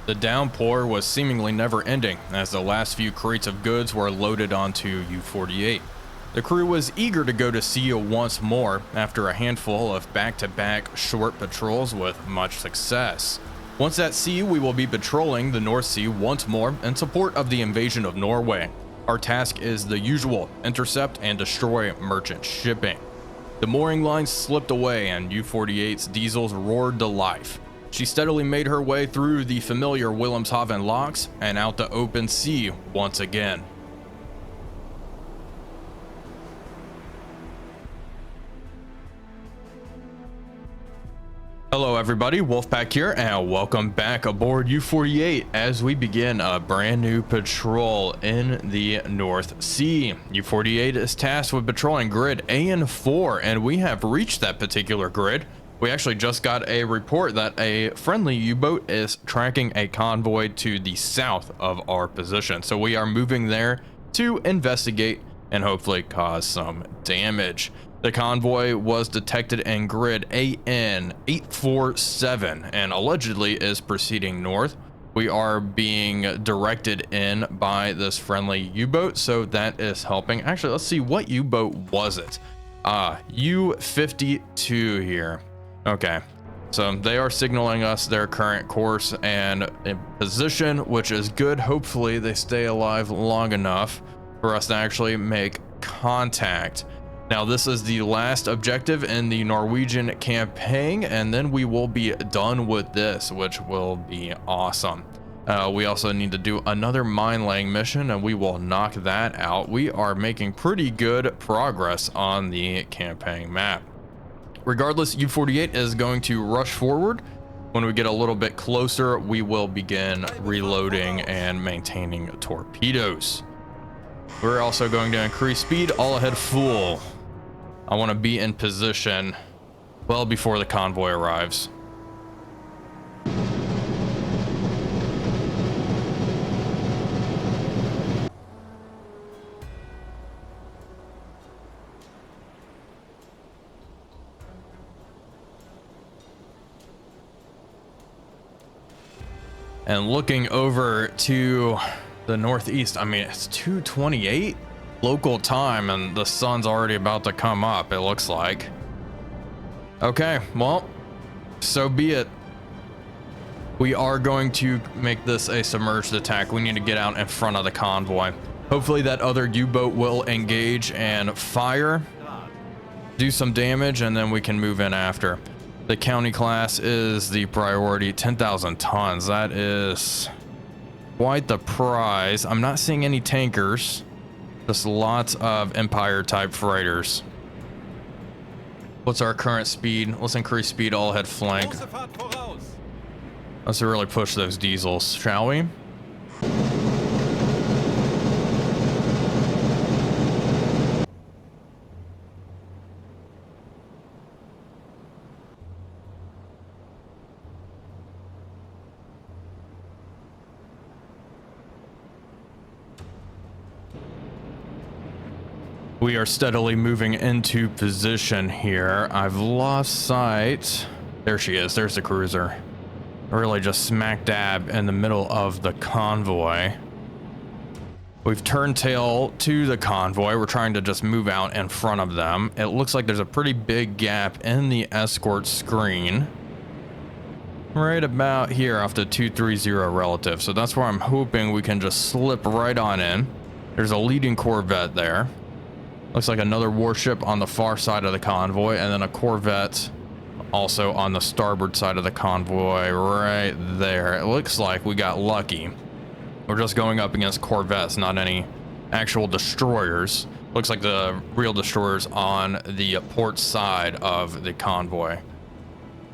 The downpour was seemingly never ending as the last few crates of goods were loaded onto U-48. The crew was eager to go to sea once more after a handful of back-to-back short patrols with much success. Once at sea, we will be patrolling the North Sea once more in support of the invasion of Norway. Our task is the usual: intercept and destroy merchant shipping. The mooring lines slipped away and U-48's diesels roared to life. She steadily made her way through the familiar Wilhelmshaven locks and out to open sea once again. Hello everybody, Wolfpack here, and welcome back aboard U-48 as we begin a brand new patrol in the North Sea. U-48 is tasked with patrolling grid AN4, and we have reached that particular grid. We actually just got a report that a friendly U-boat is tracking a convoy to the south of our position. So we are moving there to investigate and hopefully cause some damage. The convoy was detected in grid AN847 and allegedly is proceeding north. We are being directed in by this friendly U-boat, so that is helping. Actually, let's see, what U-boat was it? U-52 here. Okay, so they are signaling us their current course and position, which is good. Hopefully they stay alive long enough for us to actually make contact. Now, this is the last objective in the Norwegian campaign, and then we will be done with this, which will be awesome. We also need to do another mine laying mission, and we will knock that out. We are making pretty good progress on the campaign map. Regardless, U-48 is going to rush forward. When we get a little bit closer, we will begin reloading and maintaining torpedoes. We're also going to increase speed, all ahead full. I want to be in position well before the convoy arrives. And looking over to the northeast, I mean, it's 2:28 local time and the sun's already about to come up, it looks like. Okay, well, so be it. We are going to make this a submerged attack. We need to get out in front of the convoy. Hopefully that other U-boat will engage and fire, do some damage, and then we can move in after. The county class is the priority, 10,000 tons. That is quite the prize. I'm not seeing any tankers, just lots of Empire type freighters. What's our current speed? Let's increase speed all ahead flank. Let's really push those diesels, shall we? We are steadily moving into position here. I've lost sight. There she is. There's the cruiser. Really just smack dab in the middle of the convoy. We've turned tail to the convoy. We're trying to just move out in front of them. It looks like there's a pretty big gap in the escort screen. Right about here off the 230 relative. So that's where I'm hoping we can just slip right on in. There's a leading Corvette there. Looks like another warship on the far side of the convoy, and then a Corvette also on the starboard side of the convoy right there. It looks like we got lucky. We're just going up against Corvettes, not any actual destroyers. Looks like the real destroyers on the port side of the convoy.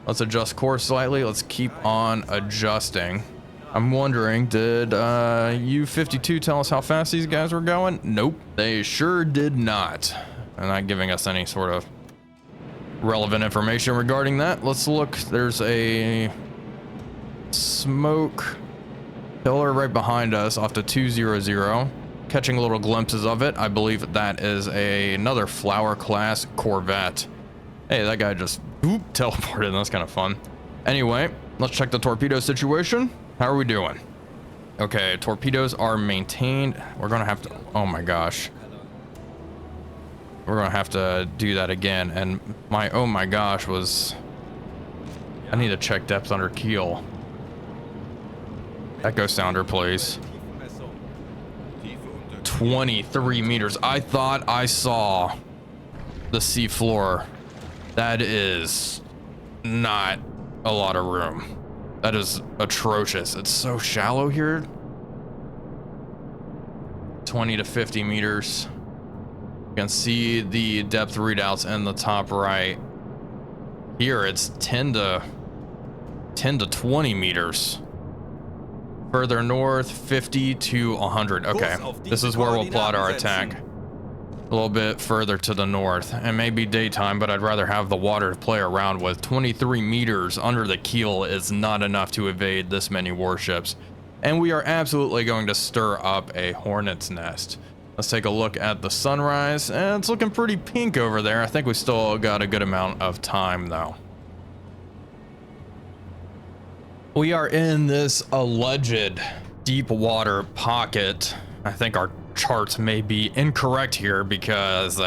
Let's adjust course slightly. Let's keep on adjusting. I'm wondering, did U-52 tell us how fast these guys were going? Nope, they sure did not. They're not giving us any sort of relevant information regarding that. Let's look. There's a smoke pillar right behind us off the 200. Catching little glimpses of it. I believe that is another Flower class Corvette. Hey, that guy just teleported. That's kind of fun. Anyway, let's check the torpedo situation. How are we doing? Okay, torpedoes are maintained. We're gonna have to, oh my gosh. We're gonna have to do that again. And my, oh my gosh, was, I need to check depth under keel. Echo sounder, please. 23 meters. I thought I saw the sea floor. That is not a lot of room. That is atrocious. It's so shallow here. 20 to 50 meters. You can see the depth readouts in the top right. Here it's 10 to 20 meters. Further north, 50 to 100. Okay, this is where we'll plot our attack. A little bit further to the north. And maybe daytime, but I'd rather have the water to play around with. 23 meters under the keel is not enough to evade this many warships. And we are absolutely going to stir up a hornet's nest. Let's take a look at the sunrise. And it's looking pretty pink over there. I think we still got a good amount of time, though. We are in this alleged deep water pocket. I think our charts may be incorrect here because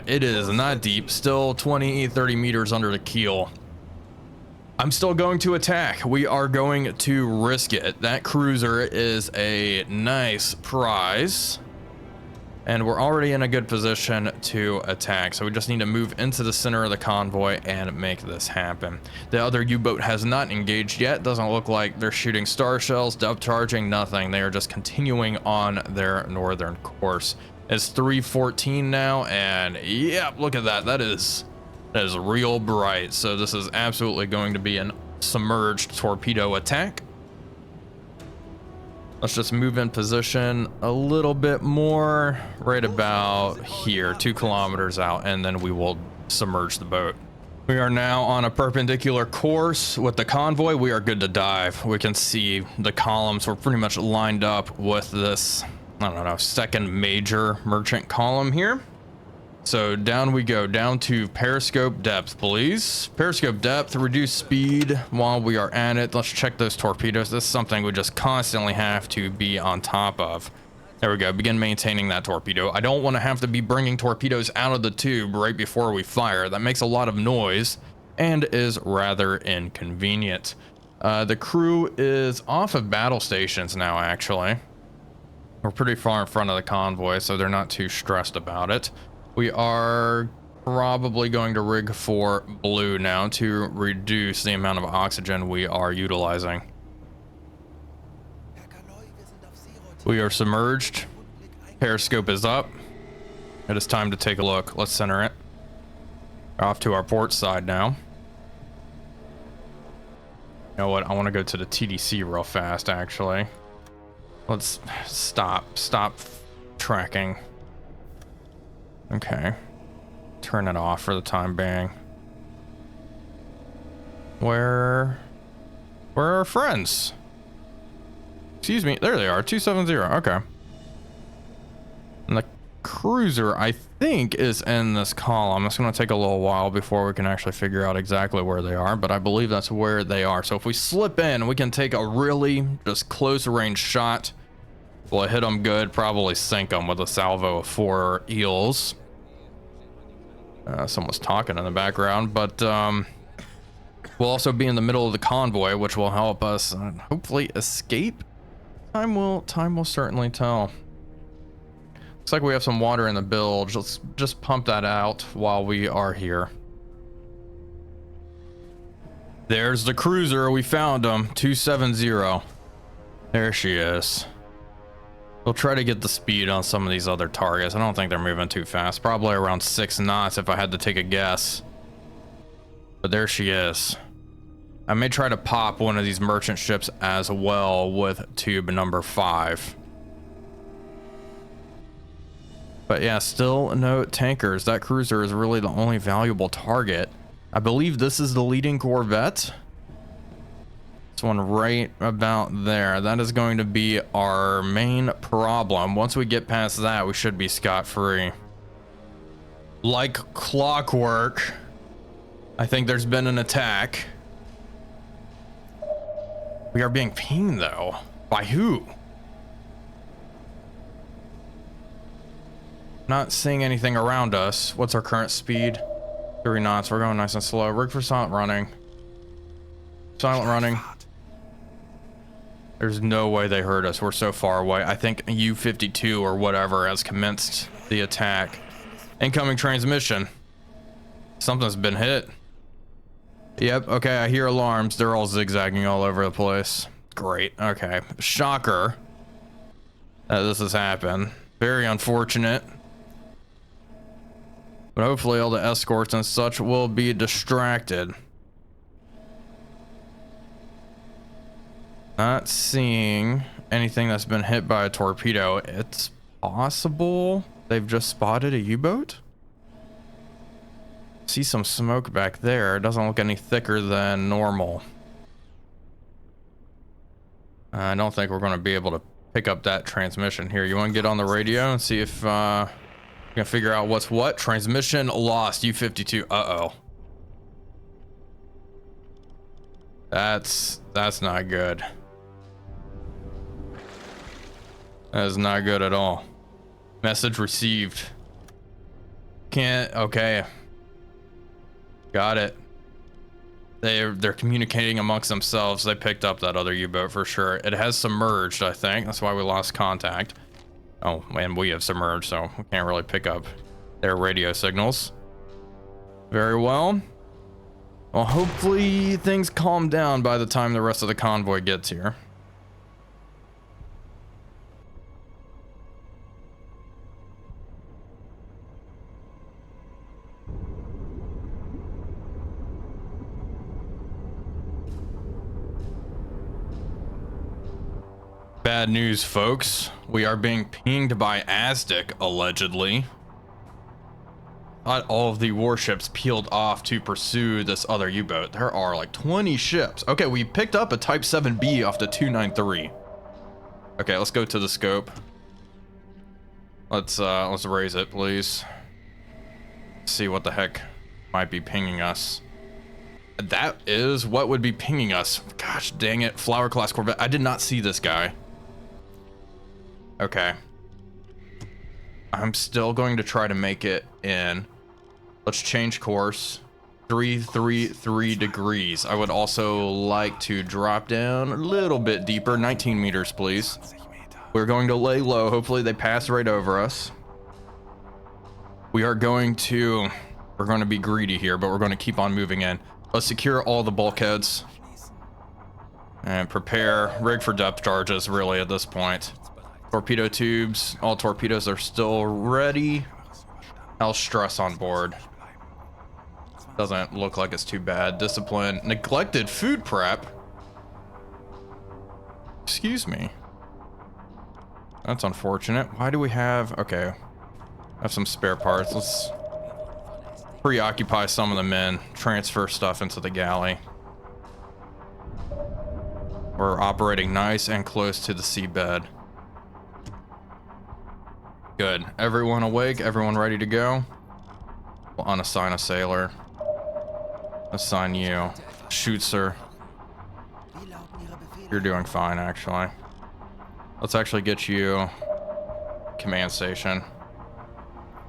it is not deep, still 20-30 meters under the keel. I'm still going to attack. We are going to risk it. That cruiser is a nice prize. And we're already in a good position to attack. So we just need to move into the center of the convoy and make this happen. The other U-boat has not engaged yet. Doesn't look like they're shooting star shells, depth charging, nothing. They are just continuing on their northern course. It's 3:14 now, and yeah, look at that. That is real bright. So this is absolutely going to be an submerged torpedo attack. Let's just move in position a little bit more, right about here, 2 kilometers out, and then we will submerge the boat. We are now on a perpendicular course with the convoy. We are good to dive. We can see the columns. We're pretty much lined up with this, I don't know, second major merchant column here. So down we go, down to periscope depth, please. Periscope depth, reduce speed while we are at it. Let's check those torpedoes. This is something we just constantly have to be on top of. There we go, begin maintaining that torpedo. I don't want to have to be bringing torpedoes out of the tube right before we fire. That makes a lot of noise and is rather inconvenient. The crew is off of battle stations now, actually. We're pretty far in front of the convoy, so they're not too stressed about it. We are probably going to rig for blue now to reduce the amount of oxygen we are utilizing. We are submerged. Periscope is up. It is time to take a look. Let's center it. Off to our port side now. You know what? I want to go to the TDC real fast, actually. Let's stop tracking. Okay, turn it off for the time being. Where are our friends? Excuse me, there they are, 270, okay. And the cruiser, I think, is in this column. It's gonna take a little while before we can actually figure out exactly where they are, but I believe that's where they are. So if we slip in, we can take a really just close range shot. We'll hit them good, probably sink them with a salvo of 4 eels. Someone's talking in the background, but we'll also be in the middle of the convoy, which will help us hopefully escape. Time will certainly tell. Looks like we have some water in the bilge. Let's just pump that out while we are here. There's the cruiser. We found him. 270. There she is. We'll try to get the speed on some of these other targets. I don't think they're moving too fast. Probably around 6 knots if I had to take a guess. But there she is. I may try to pop one of these merchant ships as well with tube number 5. But yeah, still no tankers. That cruiser is really the only valuable target. I believe this is the leading corvette. This one right about there. That is going to be our main problem. Once we get past that, we should be scot-free. Like clockwork, I think there's been an attack. We are being pinged though. By who? Not seeing anything around us. What's our current speed? 3 knots. We're going nice and slow. Rig for silent running. Silent running. There's no way they heard us. We're so far away. I think U-52 or whatever has commenced the attack. Incoming transmission. Something's been hit. Yep. Okay. I hear alarms. They're all zigzagging all over the place. Great. Okay. Shocker that this has happened. Very unfortunate. But hopefully all the escorts and such will be distracted. Not seeing anything that's been hit by a torpedo. It's possible they've just spotted a U-boat. See some smoke back there. It doesn't look any thicker than normal. I don't think we're going to be able to pick up that transmission here. You want to get on the radio and see if you can figure out what's what? Transmission lost. U-52. Uh-oh. That's not good. That is not good at all. Message received. Can't. Okay. Got it. They're communicating amongst themselves. They picked up that other U-boat for sure. It has submerged, I think. That's why we lost contact. Oh, and we have submerged, so we can't really pick up their radio signals. Very well. Well, hopefully things calm down by the time the rest of the convoy gets here. Bad news, folks. We are being pinged by Aztec, allegedly. All of the warships peeled off to pursue this other U-boat. There are like 20 ships. Okay, we picked up a Type 7B off the 293. Okay, let's go to the scope. Let's raise it, please. See what the heck might be pinging us. That is what would be pinging us. Gosh dang it, Flower class Corvette. I did not see this guy. Okay. I'm still going to try to make it in. Let's change course. 333 degrees. I would also like to drop down a little bit deeper. 19 meters, please. We're going to lay low. Hopefully they pass right over us. We're going to be greedy here, but we're going to keep on moving in. Let's secure all the bulkheads. And prepare. Rig for depth charges, really, at this point. Torpedo tubes. All torpedoes are still ready. I'll stress on board. Doesn't look like it's too bad. Discipline. Neglected food prep. Excuse me. That's unfortunate. Why do we have... Okay. I have some spare parts. Let's preoccupy some of the men. Transfer stuff into the galley. We're operating nice and close to the seabed. Good. Everyone awake? Everyone ready to go? We'll unassign a sailor. Assign you. Shoot, sir. You're doing fine, actually. Let's actually get you command station.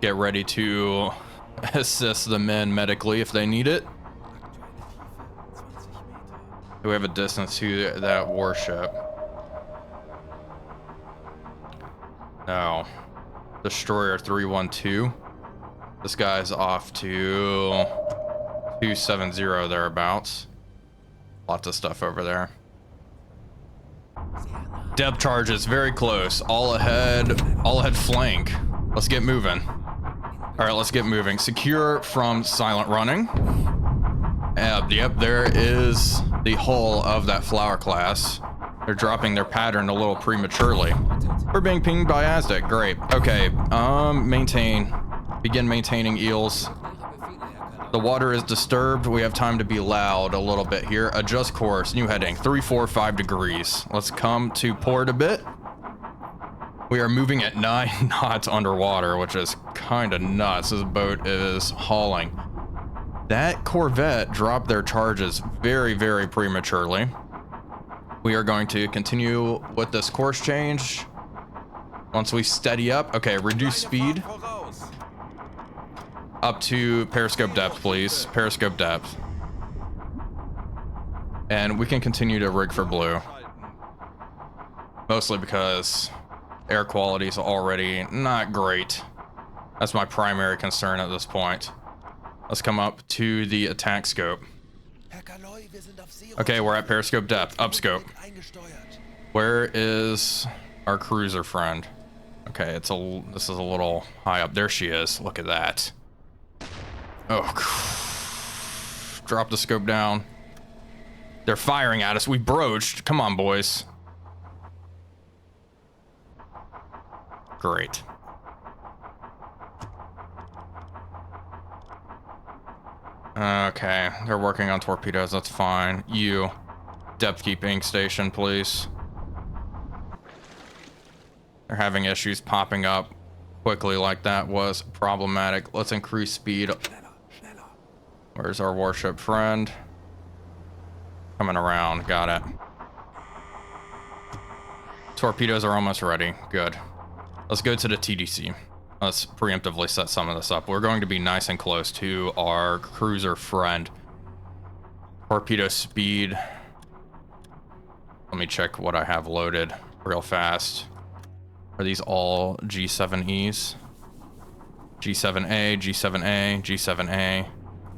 Get ready to assist the men medically if they need it. Do we have a distance to that warship? No. Destroyer 312. This guy's off to 270 thereabouts. Lots of stuff over there. Depth charges very close. All ahead flank. Let's get moving. All right, let's get moving. Secure from silent running. Yep, there is the hull of that Flower class. They're dropping their pattern a little prematurely. We're being pinged by Aztec. Great. Okay. Begin maintaining eels. The water is disturbed. We have time to be loud a little bit here. Adjust course. New heading. 345 degrees. Let's come to port a bit. We are moving at 9 knots underwater, which is kind of nuts. This boat is hauling. That Corvette dropped their charges very, very prematurely. We are going to continue with this course change. Once we steady up, okay, reduce speed. Up to periscope depth, please. Periscope depth. And we can continue to rig for blue. Mostly because air quality is already not great. That's my primary concern at this point. Let's come up to the attack scope. Okay, we're at periscope depth. Up scope. Where is our cruiser friend? Okay, this is a little high up. There she is. Look at that. Oh, drop the scope down. They're firing at us. We broached. Come on, boys. Great. Okay, they're working on torpedoes. That's fine. You, depth keeping station, please. They're having issues popping up quickly like that was problematic. Let's increase speed. Where's our warship friend? Coming around. Got it. Torpedoes are almost ready. Good. Let's go to the TDC. Let's preemptively set some of this up. We're going to be nice and close to our cruiser friend. Torpedo speed. Let me check what I have loaded real fast. Are these all G7Es? G7A, G7A, G7A,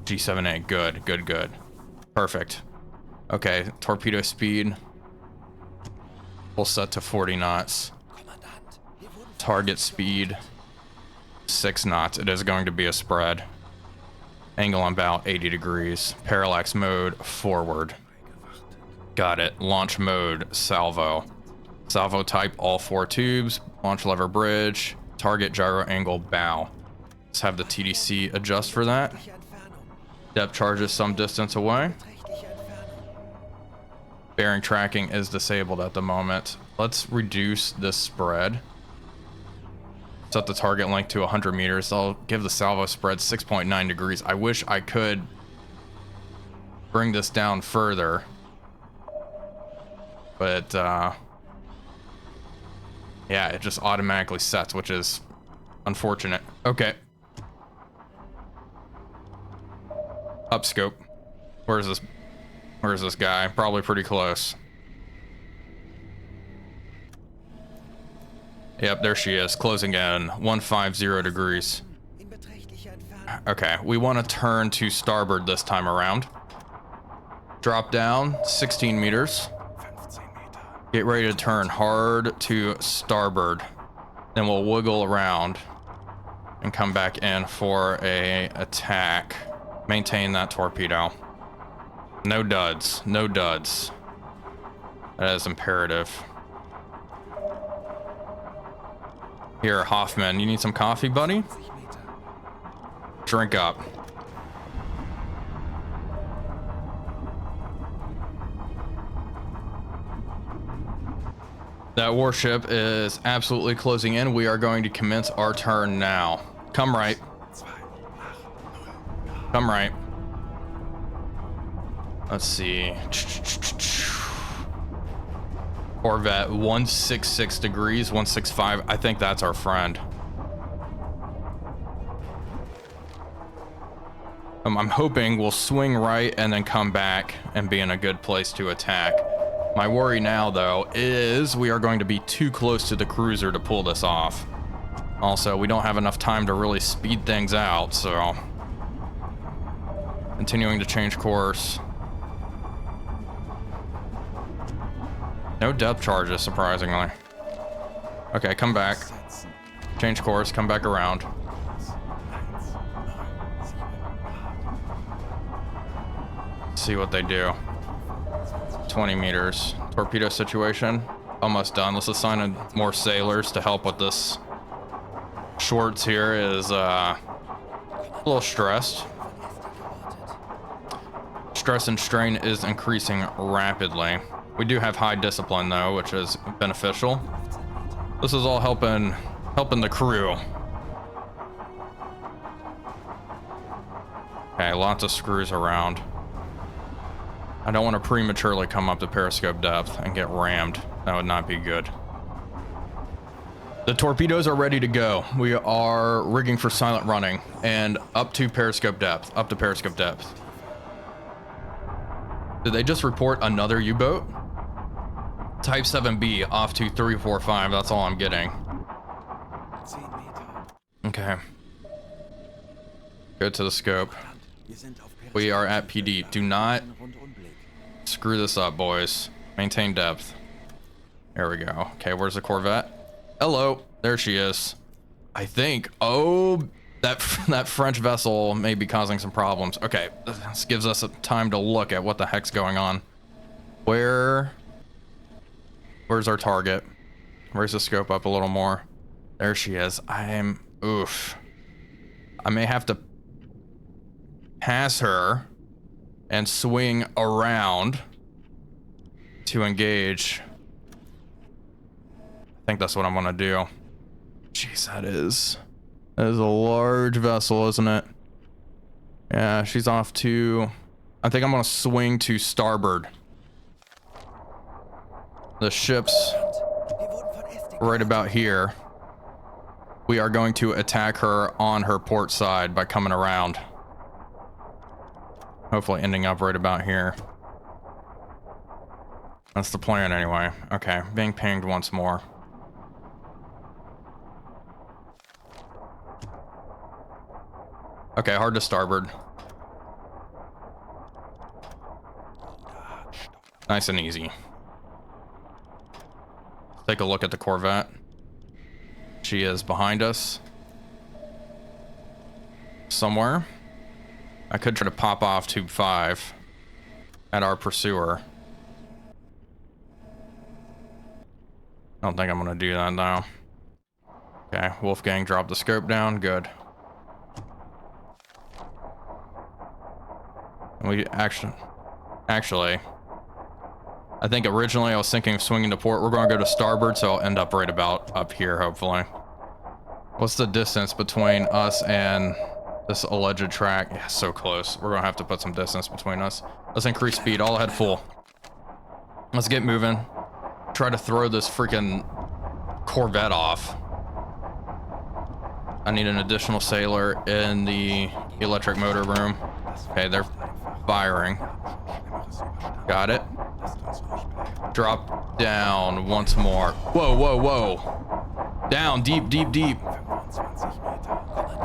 G7A. Good, good, good. Perfect. Okay, torpedo speed. We'll set to 40 knots. Target speed. 6 knots. It is going to be a spread. Angle on bow 80 degrees. Parallax mode forward. Got it. Launch mode salvo. Salvo type all 4 tubes. Launch lever bridge. Target gyro angle bow. Let's have the TDC adjust for that. Depth charges some distance away. Bearing tracking is disabled at the moment. Let's reduce this spread. Set the target length to 100 meters. I'll give the salvo spread 6.9 degrees. I wish I could bring this down further, but yeah, it just automatically sets, which is unfortunate. Okay. Up scope. Where's this guy? Probably pretty close. Yep, there she is, closing in 150 degrees. Okay, we want to turn to starboard this time around. Drop down 16 meters. Get ready to turn hard to starboard. Then we'll wiggle around and come back in for a attack. Maintain that torpedo. No duds, no duds. That is imperative. Here, Hoffman, you need some coffee, buddy? Drink up. That warship is absolutely closing in. We are going to commence our turn now. Come right. Come right. Let's see. Corvette 166 degrees, 165. I think that's our friend. I'm hoping we'll swing right and then come back and be in a good place to attack. My worry now, though, is we are going to be too close to the cruiser to pull this off. Also, we don't have enough time to really speed things out, so continuing to change course. No depth charges, surprisingly. Okay, come back. Change course, come back around. See what they do. 20 meters. Torpedo situation. Almost done. Let's assign more sailors to help with this. Schwartz here is a little stressed. Stress and strain is increasing rapidly. We do have high discipline though, which is beneficial. This is all helping the crew. Okay, lots of screws around. I don't want to prematurely come up to periscope depth and get rammed. That would not be good. The torpedoes are ready to go. We are rigging for silent running and up to periscope depth. Up to periscope depth. Did they just report another U-boat? Type 7B off to 345. That's all I'm getting. Okay. Go to the scope. We are at PD. Do not screw this up, boys. Maintain depth. There we go. Okay, where's the Corvette? Hello. There she is. I think. Oh, that French vessel may be causing some problems. Okay, this gives us time to look at what the heck's going on. Where's our target? Where's the scope up a little more? There she is. Oof. I may have to pass her and swing around to engage. I think that's what I'm gonna do. Jeez, that is a large vessel, isn't it? Yeah, she's off to, I think I'm gonna swing to starboard. The ship's right about here. We are going to attack her on her port side by coming around. Hopefully ending up right about here. That's the plan anyway. Okay, being pinged once more. Okay, hard to starboard. Nice and easy. Take a look at the Corvette. She is behind us. Somewhere. I could try to pop off tube 5 at our pursuer. I don't think I'm gonna do that though. Okay, Wolfgang dropped the scope down. Good. We actually, I think originally I was thinking of swinging to port. We're going to go to starboard, so I'll end up right about up here, hopefully. What's the distance between us and this alleged track? Yeah, so close. We're going to have to put some distance between us. Let's increase speed. All ahead full. Let's get moving. Try to throw this freaking Corvette off. I need an additional sailor in the electric motor room. Okay, they're firing. Got it. Drop down once more. Whoa, whoa, whoa. Down, deep, deep, deep.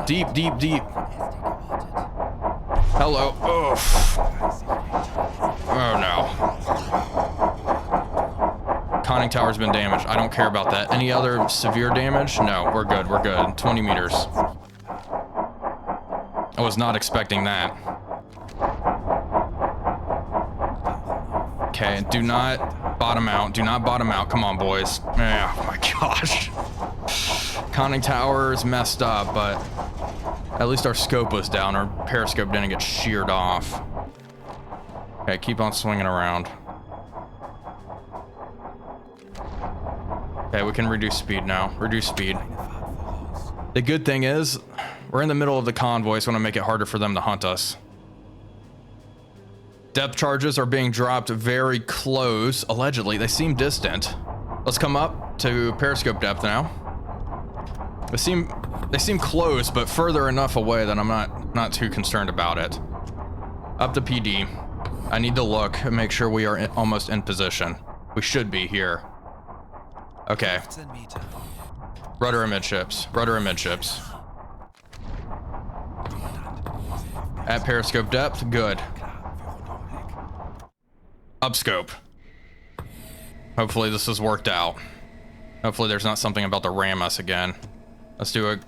Deep, deep, deep. Hello. Oof. Oh no. Conning tower's been damaged. I don't care about that. Any other severe damage? No, we're good, we're good. 20 meters. I was not expecting that. Okay, do not bottom out. Do not bottom out. Come on, boys. Oh my gosh. Conning tower is messed up, but at least our scope was down. Our periscope didn't get sheared off. Okay, keep on swinging around. Okay, we can reduce speed now. Reduce speed. The good thing is, we're in the middle of the convoy, so I want to make it harder for them to hunt us. Depth charges are being dropped very close. Allegedly, they seem distant. Let's come up to periscope depth now. They seem close, but further enough away that I'm not too concerned about it. Up to PD. I need to look and make sure we are almost in position. We should be here. Okay. Rudder amidships. Rudder amidships. At periscope depth. Good. Upscope. Hopefully this has worked out. Hopefully there's not something about to ram us again. Let's do a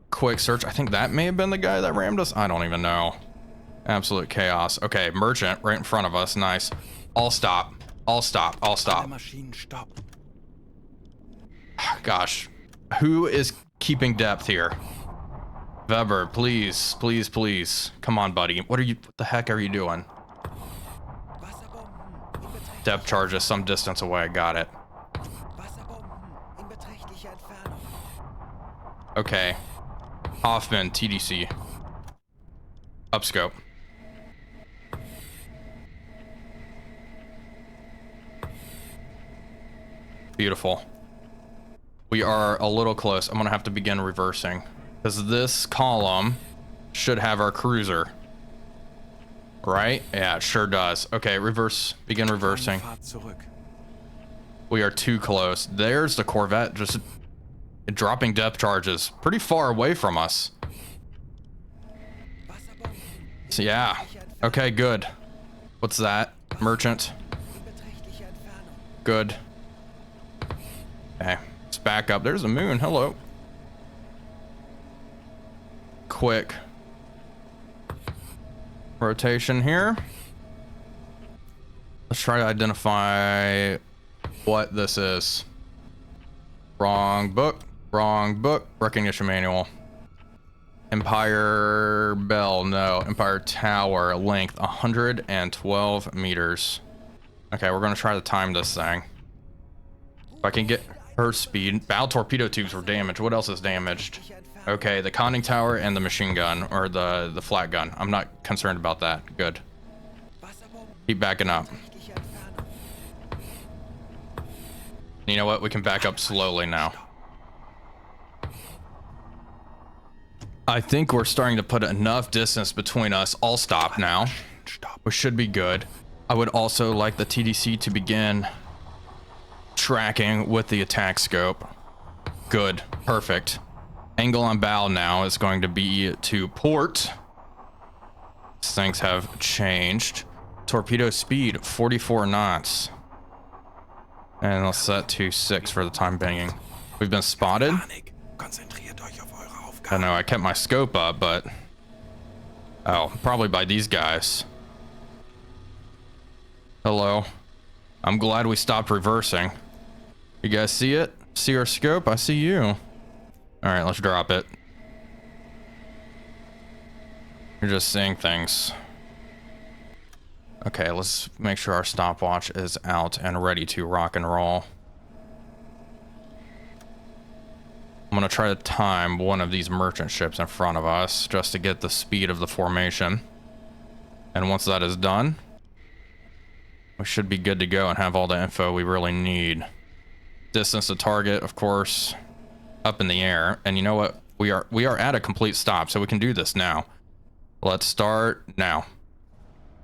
quick search. I think that may have been the guy that rammed us. I don't even know. Absolute chaos. Okay, merchant right in front of us. Nice. All stop. All stop. All stop. Gosh. Who is keeping depth here? Weber, please. Please, please. Come on, buddy. What the heck are you doing? Depth charges some distance away. Got it. Okay. Hoffman, TDC. Upscope. Beautiful. We are a little close. I'm gonna have to begin reversing because this column should have our cruiser. Right? Yeah, it sure does. Okay, reverse. Begin reversing. We are too close. There's the Corvette just dropping depth charges pretty far away from us. So, yeah. Okay, good. What's that? Merchant. Good. Okay, let's back up. There's a moon. Hello. Quick rotation here. Let's try to identify what this is. Wrong book. Wrong book. Recognition manual. Empire Bell. No. Empire Tower. Length 112 meters. Okay, we're going to try to time this thing. If I can get her speed. Bow torpedo tubes were damaged. What else is damaged? Okay, the conning tower and the machine gun, or the flat gun. I'm not concerned about that. Good. Keep backing up. You know what? We can back up slowly now. I think we're starting to put enough distance between us. I'll stop now. We should be good. I would also like the TDC to begin tracking with the attack scope. Good. Perfect. Angle on bow now is going to be to port. Things have changed. Torpedo speed 44 knots. And let's set to 6 for the time being. We've been spotted. I know I kept my scope up, but oh, probably by these guys. Hello. I'm glad we stopped reversing. You guys see it? See our scope? I see you. All right, let's drop it. You're just seeing things. Okay, let's make sure our stopwatch is out and ready to rock and roll. I'm gonna try to time one of these merchant ships in front of us just to get the speed of the formation. And once that is done, we should be good to go and have all the info we really need. Distance to target, of course, up in the air. And you know what? We are at a complete stop, so we can do this now. Let's start now.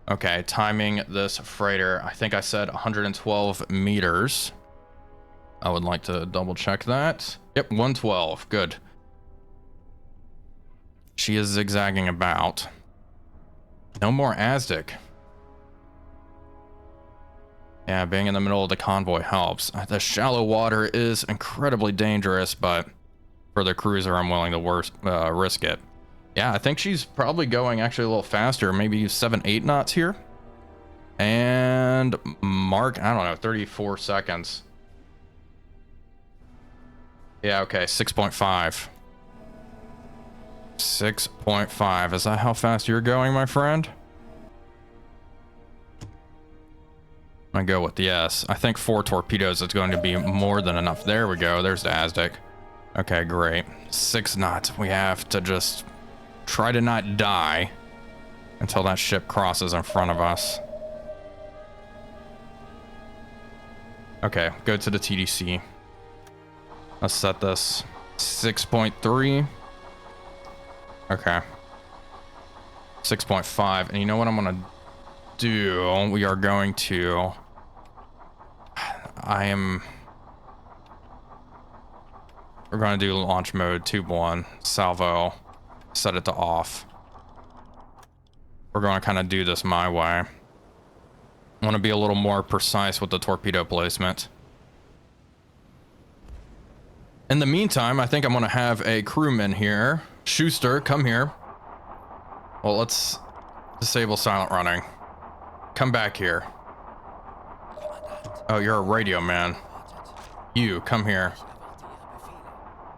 Okay, timing this freighter. I think I said 112 meters. I would like to double check that. Yep, 112. Good. She is zigzagging about. No more Aztec. Yeah, being in the middle of the convoy helps. The shallow water is incredibly dangerous, but for the cruiser, I'm willing to risk it. Yeah, I think she's probably going actually a little faster, maybe 7-8 knots here. And mark, I don't know, 34 seconds. Yeah, okay, 6.5. 6.5. Is that how fast you're going, my friend? I go with yes. I think 4 torpedoes is going to be more than enough. There we go. There's the Aztec. Okay, great. 6 knots. We have to just try to not die until that ship crosses in front of us. Okay, go to the TDC. Let's set this 6.3. Okay. 6.5. And you know what I'm going to do? We are going to... We're going to do launch mode tube 1. Salvo. Set it to off. We're going to kind of do this my way. I want to be a little more precise with the torpedo placement. In the meantime, I think I'm going to have a crewman here. Schuster, come here. Well, let's disable silent running. Come back here. Oh, you're a radio man. You, come here.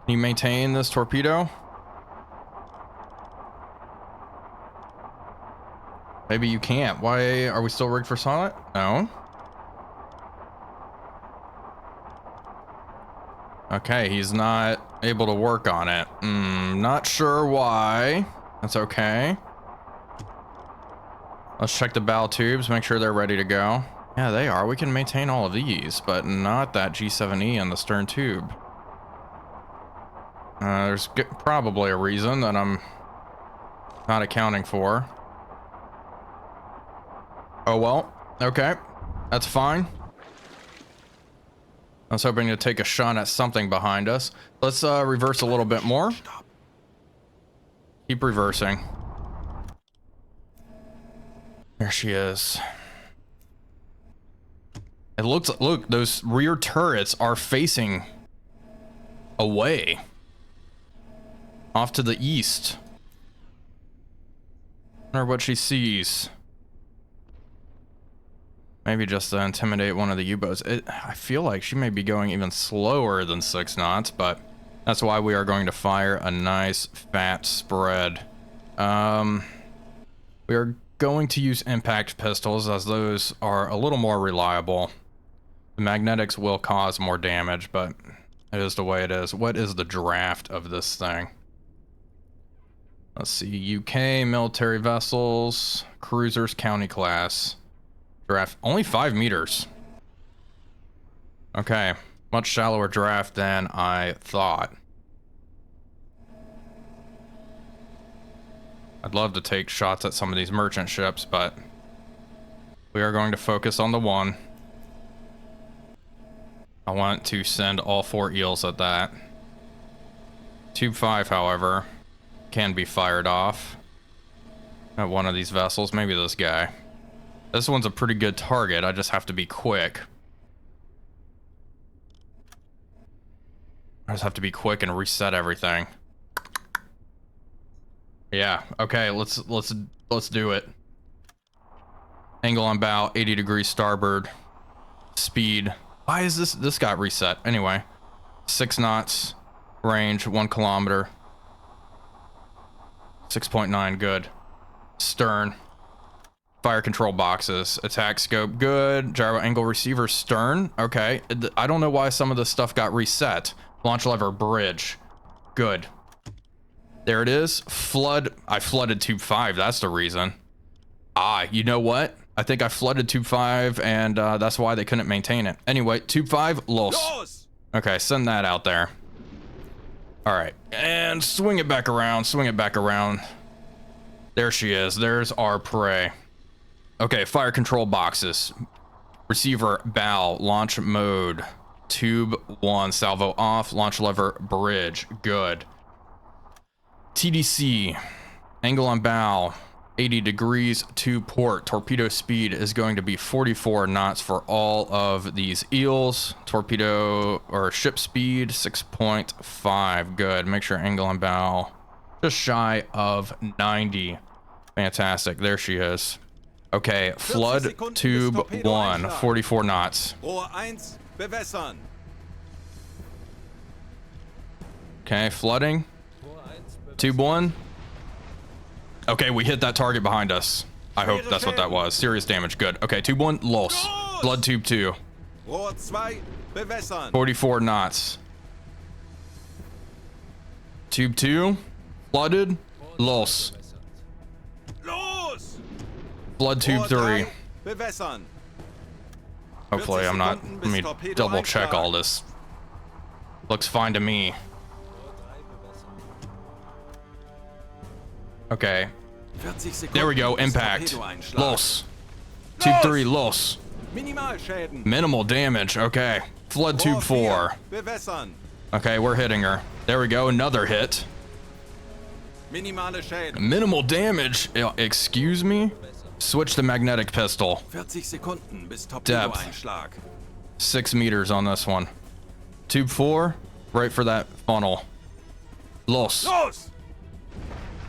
Can you maintain this torpedo? Maybe you can't. Why are we still rigged for silent? No. Okay, he's not able to work on it. Not sure why. That's okay. Let's check the bow tubes, make sure they're ready to go. Yeah, they are. We can maintain all of these, but not that G7E in the stern tube. There's probably a reason that I'm not accounting for. Oh well, okay, that's fine. I was hoping to take a shot at something behind us. Let's reverse a little bit more. Keep reversing. There she is. It looks, look, those rear turrets are facing away. Off to the east. Wonder what she sees. Maybe just to intimidate one of the U-boats. I feel like she may be going even slower than 6 knots, but that's why we are going to fire a nice fat spread. We are going to use impact pistols, as those are a little more reliable. The magnetics will cause more damage, but it is the way it is. What is the draft of this thing? Let's see, UK military vessels, cruisers, county class. Draft only 5 meters. Okay, much shallower draft than I thought. I'd love to take shots at some of these merchant ships, but we are going to focus on the one. I want to send all 4 eels at that. Tube 5, however, can be fired off at one of these vessels, maybe this guy. This one's a pretty good target. I just have to be quick. I just have to be quick and reset everything. Yeah, okay, let's do it. Angle on bow, 80 degrees starboard. Speed. Why is this got reset? Anyway, 6 knots, range 1 kilometer. 6.9, good. Stern. Fire control boxes, attack scope, good. Gyro angle receiver, stern, okay. I don't know why some of this stuff got reset. Launch lever, bridge, good. There it is. Flood. I flooded tube 5, that's the reason. You know what? I think I flooded tube 5 and that's why they couldn't maintain it. Anyway, tube 5, los. Okay, send that out there. All right, and swing it back around, swing it back around. There she is, there's our prey. Okay, fire control boxes. Receiver, bow, launch mode. Tube 1, salvo off, launch lever, bridge, good. TDC, angle on bow, 80 degrees to port. Torpedo speed is going to be 44 knots for all of these eels. Torpedo, or ship speed, 6.5, good. Make sure angle on bow, just shy of 90. Fantastic, there she is. Okay, flood tube 1, 44 knots. Okay, flooding. Tube 1. Okay, we hit that target behind us. I hope that's what that was. Serious damage, good. Okay, tube 1, los. Flood tube 2. 44 knots. Tube 2, flooded, los. Flood tube 3. Hopefully I'm not, let me double check all this. Looks fine to me. Okay. There we go, impact. Los. Tube 3, los. Minimal damage, okay. Flood tube 4. Okay, we're hitting her. There we go, another hit. Minimal damage, excuse me? Switch to magnetic pistol. Depth. 6 meters on this one. Tube 4, right for that funnel. Los.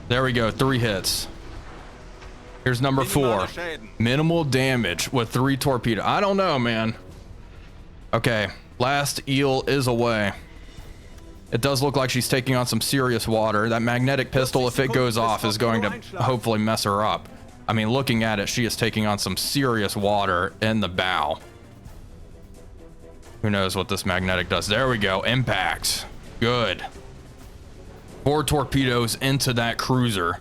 There we go, 3 hits. Here's number 4. Minimal damage with 3 torpedoes. I don't know, man. Okay, last eel is away. It does look like she's taking on some serious water. That magnetic pistol, if it goes off, is going to hopefully mess her up. I mean, looking at it, she is taking on some serious water in the bow. Who knows what this magnetic does? There we go, impact. Good. 4 torpedoes into that cruiser.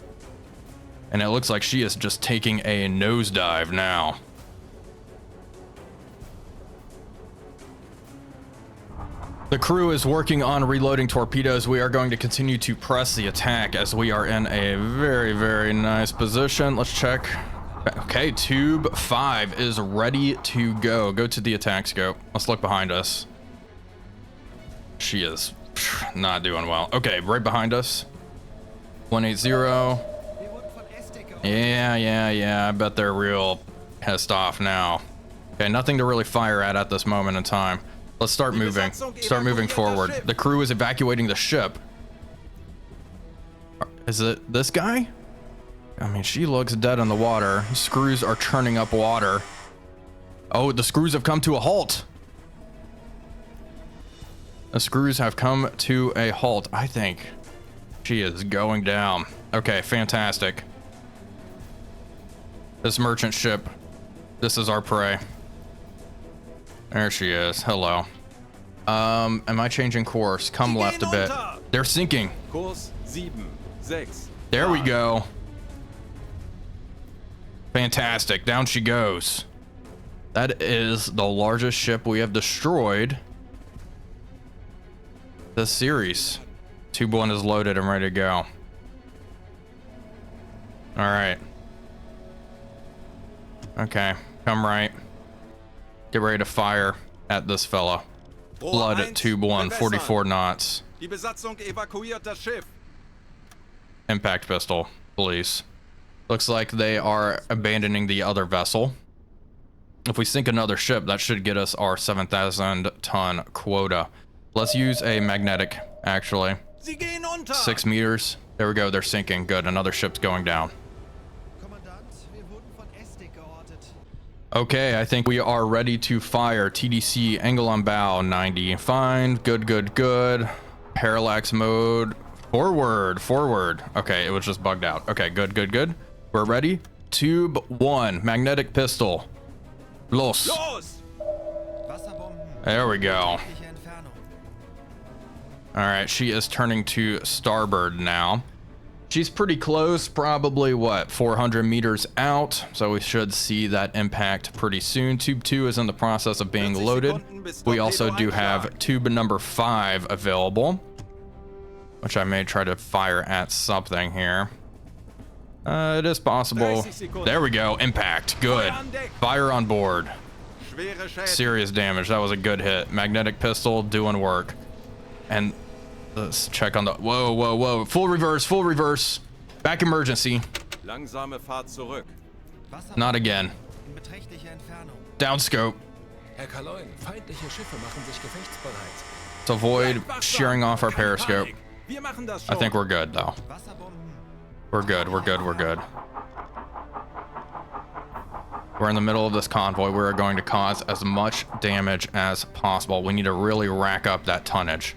And it looks like she is just taking a nosedive now. The crew is working on reloading torpedoes. We are going to continue to press the attack as we are in a very, very nice position. Let's check. Okay, tube 5 is ready to go. Go to the attack scope. Let's look behind us. She is not doing well. Okay, right behind us. 180. Yeah. I bet they're real pissed off now. Okay, nothing to really fire at this moment in time. Let's start moving. Start moving forward. The crew is evacuating the ship. Is it this guy? I mean, she looks dead in the water. Screws are churning up water. Oh, the screws have come to a halt. The screws have come to a halt. I think she is going down. Okay, fantastic. This merchant ship. This is our prey. There she is. Hello. Am I changing course? Come left a bit. They're sinking. Kurs 7, 6. There we go. Fantastic. Down she goes. That is the largest ship we have destroyed this series. Tube 1 is loaded and ready to go. All right. Okay. Come right. Get ready to fire at this fella. Blood at tube 1, 44 knots. Die Besatzung evakuiert das Schiff. Impact pistol, police. Looks like they are abandoning the other vessel. If we sink another ship, that should get us our 7,000 ton quota. Let's use a magnetic, actually. 6 meters. There we go, they're sinking. Good, another ship's going down. Okay, I think we are ready to fire. TDC, angle on bow, 90. Fine, good. Parallax mode, forward. Okay, it was just bugged out. Okay, good. We're ready. Tube 1, magnetic pistol. Los. There we go. All right, she is turning to starboard now. She's pretty close, probably what, 400 meters out, so we should see that impact pretty soon. Tube 2 is in the process of being loaded. We also do have tube number 5 available, which I may try to fire at something here. It is possible. There we go, impact, good. Fire on board. Serious damage, that was a good hit. Magnetic pistol doing work. And let's check on the, whoa. Full reverse. Back emergency. Langsame Fahrt zurück. Not again. Down scope. To avoid shearing off our periscope. I think we're good though. We're good. We're in the middle of this convoy. We're going to cause as much damage as possible. We need to really rack up that tonnage.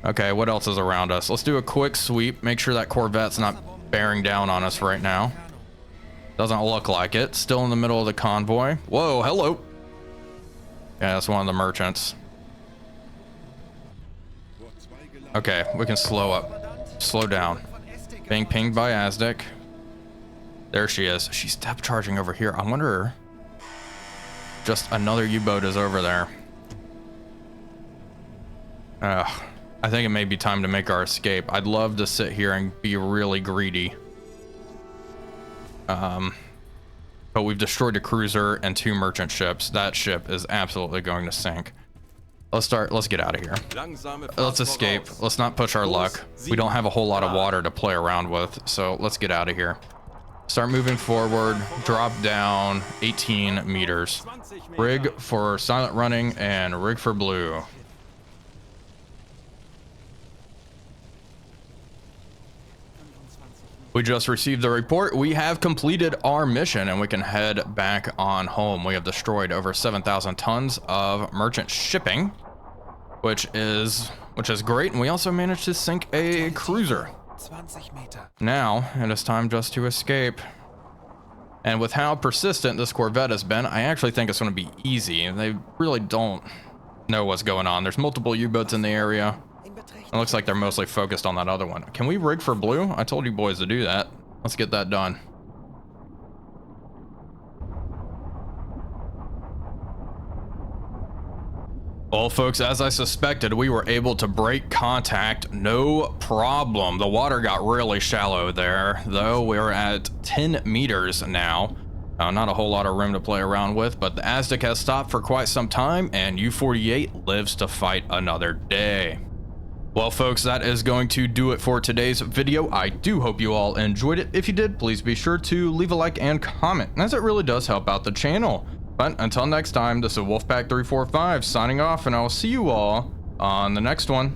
Okay, what else is around us? Let's do a quick sweep. Make sure that Corvette's not bearing down on us right now. Doesn't look like it. Still in the middle of the convoy. Whoa, hello. Yeah, that's one of the merchants. Okay, we can slow up. Slow down. Being pinged by Aztec. There she is. She's depth charging over here. I wonder... just another U-boat is over there. I think it may be time to make our escape. I'd love to sit here and be really greedy. But we've destroyed a cruiser and 2 merchant ships. That ship is absolutely going to sink. Let's get out of here. Let's escape. Let's not push our luck. We don't have a whole lot of water to play around with, so let's get out of here. Start moving forward, drop down 18 meters. Rig for silent running and rig for blue. We just received the report. We have completed our mission and we can head back on home. We have destroyed over 7,000 tons of merchant shipping, which is great. And we also managed to sink a cruiser. Now it is time just to escape. And with how persistent this Corvette has been, I actually think it's going to be easy. They really don't know what's going on. There's multiple U-boats in the area. It looks like they're mostly focused on that other one. Can we rig for blue? I told you boys to do that. Let's get that done. Well, folks, as I suspected, we were able to break contact, no problem. The water got really shallow there, though. We're at 10 meters now. Not a whole lot of room to play around with, but the Aztec has stopped for quite some time, and U-48 lives to fight another day. Well, folks, that is going to do it for today's video. I do hope you all enjoyed it. If you did, please be sure to leave a like and comment, as it really does help out the channel. But until next time, this is Wolfpack345 signing off, and I'll see you all on the next one.